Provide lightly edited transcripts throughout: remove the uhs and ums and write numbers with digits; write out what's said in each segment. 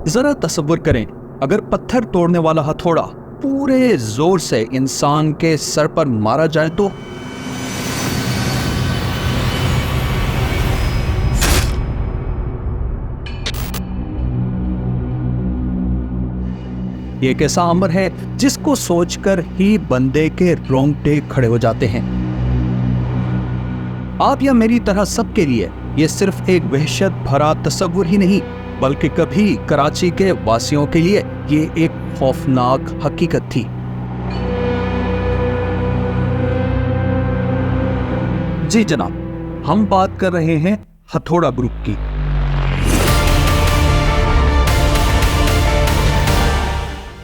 ذرا تصور کریں اگر پتھر توڑنے والا ہتھوڑا پورے زور سے انسان کے سر پر مارا جائے تو یہ ایک ایسا امر ہے جس کو سوچ کر ہی بندے کے رونگٹے کھڑے ہو جاتے ہیں۔ آپ یا میری طرح سب کے لیے یہ صرف ایک وحشت بھرا تصور ہی نہیں بلکہ کبھی کراچی کے واسیوں کے لیے یہ ایک خوفناک حقیقت تھی۔ جی جناب، ہم بات کر رہے ہیں ہتھوڑا گروپ کی۔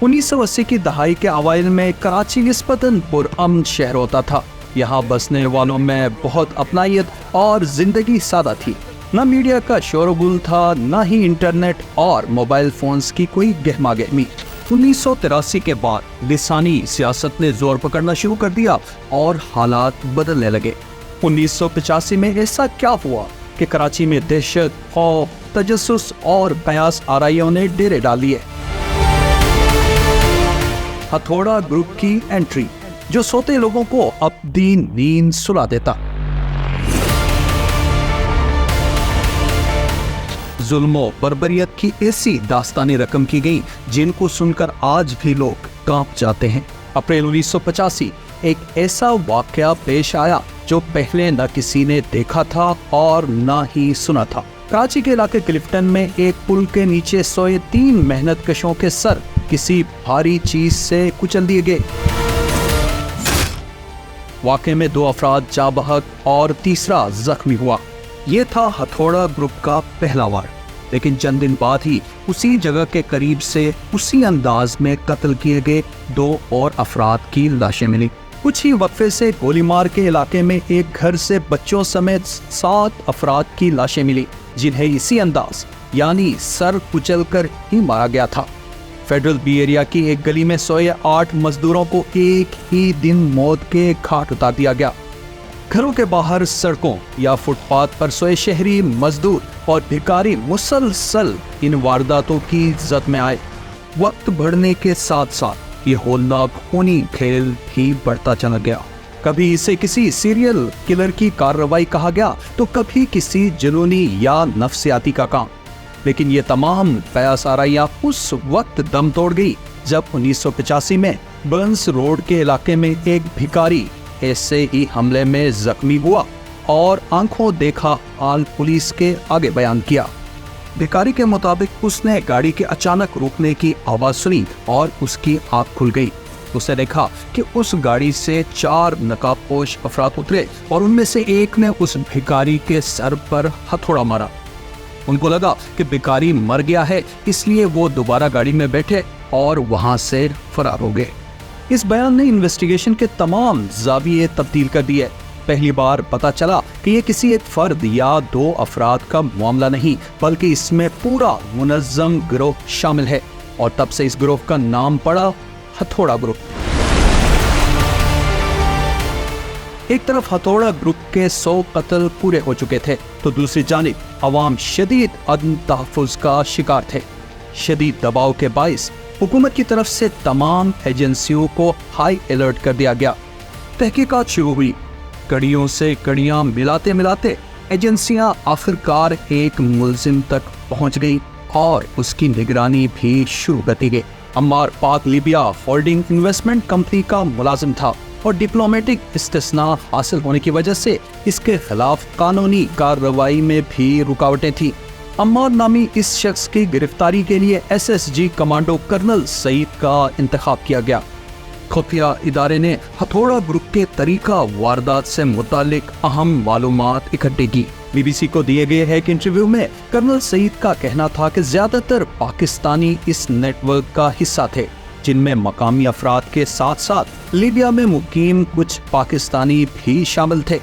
1980 کی دہائی کے اوائل میں کراچی نسبتاً پرامن شہر ہوتا تھا۔ یہاں بسنے والوں میں بہت اپنائیت اور زندگی سادہ تھی۔ نہ میڈیا کا شور و گل تھا، نہ ہی انٹرنیٹ اور موبائل فونز کی کوئی گہما گہمی۔ 1983 کے بعد لسانی سیاست نے زور پکڑنا شروع کر دیا اور حالات بدلنے لگے۔ 1985 میں ایسا کیا ہوا کہ کراچی میں دہشت، خوف، تجسس اور قیاس آرائیوں نے ڈیرے ڈال دیے۔ ہتھوڑا گروپ کی انٹری جو سوتے لوگوں کو اپنی نیند سلا دیتا۔ ظلم و بربریت کی ایسی داستانیں رقم کی گئی جن کو سن کر آج بھی لوگ کانپ جاتے ہیں۔ اپریل 1985 ایک ایسا واقعہ پیش آیا جو پہلے نہ کسی نے دیکھا تھا اور نہ ہی سنا تھا۔ کراچی کے علاقے کلفٹن میں ایک پل کے نیچے سوئے 3 محنت کشوں کے سر کسی بھاری چیز سے کچل دیے گئے۔ واقعے میں 2 افراد جاں بحق اور تیسرا زخمی ہوا۔ یہ تھا ہتھوڑا گروپ کا پہلا وار، لیکن چند دن بعد ہی اسی جگہ کے قریب سے اسی انداز میں قتل کیے گئے 2 اور افراد کی لاشیں ملی۔ کچھ ہی وقفے سے گولی مار کے علاقے میں ایک گھر سے بچوں سمیت 7 افراد کی لاشیں ملی جنہیں اسی انداز یعنی سر کچل کر ہی مارا گیا تھا۔ فیڈرل بی ایریا کی ایک گلی میں سوئے 8 مزدوروں کو ایک ہی دن موت کے گھاٹ اتار دیا گیا۔ گھروں کے باہر، سڑکوں یا فٹ پاتھ پر سوئے شہری مزدور اور بھکاری مسلسل ان وارداتوں کی زد میں آئے۔ وقت بڑھنے کے ساتھ ساتھ یہ ہولناک خونی کھیل بھی بڑھتا چلا گیا۔ کبھی اسے کسی سیریل کلر کی کارروائی کہا گیا تو کبھی کسی جنونی یا نفسیاتی کا کام، لیکن یہ تمام قیاس آرائیاں اس وقت دم توڑ گئی جب 1985 میں برنس روڈ کے علاقے میں ایک بھکاری ایسے ہی حملے میں زخمی ہوا اور آنکھوں دیکھا حال پولیس کے آگے بیان کیا۔ بھکاری کے مطابق اس نے گاڑی کے اچانک رکنے کی آواز سنی اور اس کی آنکھ کھل گئی۔ اس نے دیکھا کہ اس گاڑی سے 4 نقاب پوش افراد اترے اور ان میں سے ایک نے اس بھکاری کے سر پر ہتھوڑا مارا۔ ان کو لگا کہ بھکاری مر گیا ہے، اس لیے وہ دوبارہ گاڑی میں بیٹھے اور وہاں سے فرار ہو گئے۔ اس بیان نے انویسٹیگیشن کے تمام زاویے تبدیل کر دیے۔ پہلی بار پتا چلا کہ یہ کسی ایک فرد یا 2 افراد کا معاملہ نہیں بلکہ اس میں پورا منظم گروہ شامل ہے، اور تب سے اس گروہ کا نام پڑا ہتھوڑا گروپ۔ ایک طرف ہتھوڑا گروپ کے 100 قتل پورے ہو چکے تھے تو دوسری جانب عوام شدید عدم تحفظ کا شکار تھے۔ شدید دباؤ کے باعث حکومت کی طرف سے تمام ایجنسیوں کو ہائی الرٹ کر دیا گیا۔ تحقیقات شروع ہوئی۔ کڑیوں سے کڑیاں ملاتے ملاتے ایجنسیاں آخرکار ایک ملزم تک پہنچ گئی اور اس کی نگرانی بھی شروع کر دی گئی۔ عمار پاک لیبیا ہولڈنگ انویسٹمنٹ کمپنی کا ملازم تھا اور ڈپلومیٹک استثناء حاصل ہونے کی وجہ سے اس کے خلاف قانونی کارروائی میں بھی رکاوٹیں تھیں۔ عمار نامی اس شخص کی گرفتاری کے لیے S S G commando colonel Saeed کا انتخاب کیا گیا۔ خفیہ ادارے نے ہتھوڑا گروپ کے طریقہ واردات سے متعلق اہم معلومات اکٹھی کی۔ بی بی سی کو دیے گئے ایک انٹرویو میں کرنل سعید کا کہنا تھا کہ زیادہ تر پاکستانی اس نیٹ ورک کا حصہ تھے، جن میں مقامی افراد کے ساتھ ساتھ لیبیا میں مقیم کچھ پاکستانی بھی شامل تھے۔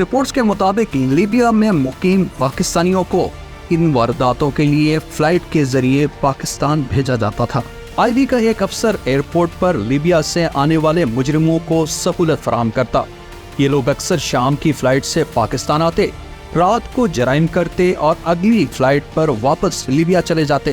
رپورٹس کے مطابق لیبیا میں مقیم پاکستانیوں کو ان وارداتوں کے لیے فلائٹ کے ذریعے پاکستان بھیجا جاتا تھا۔ آئی بی کا ایک افسر ایئرپورٹ پر لیبیا سے آنے والے مجرموں کو سہولت فراہم کرتا۔ یہ لوگ اکثر شام کی فلائٹ سے پاکستان آتے، رات کو جرائم کرتے اور اگلی فلائٹ پر واپس لیبیا چلے جاتے۔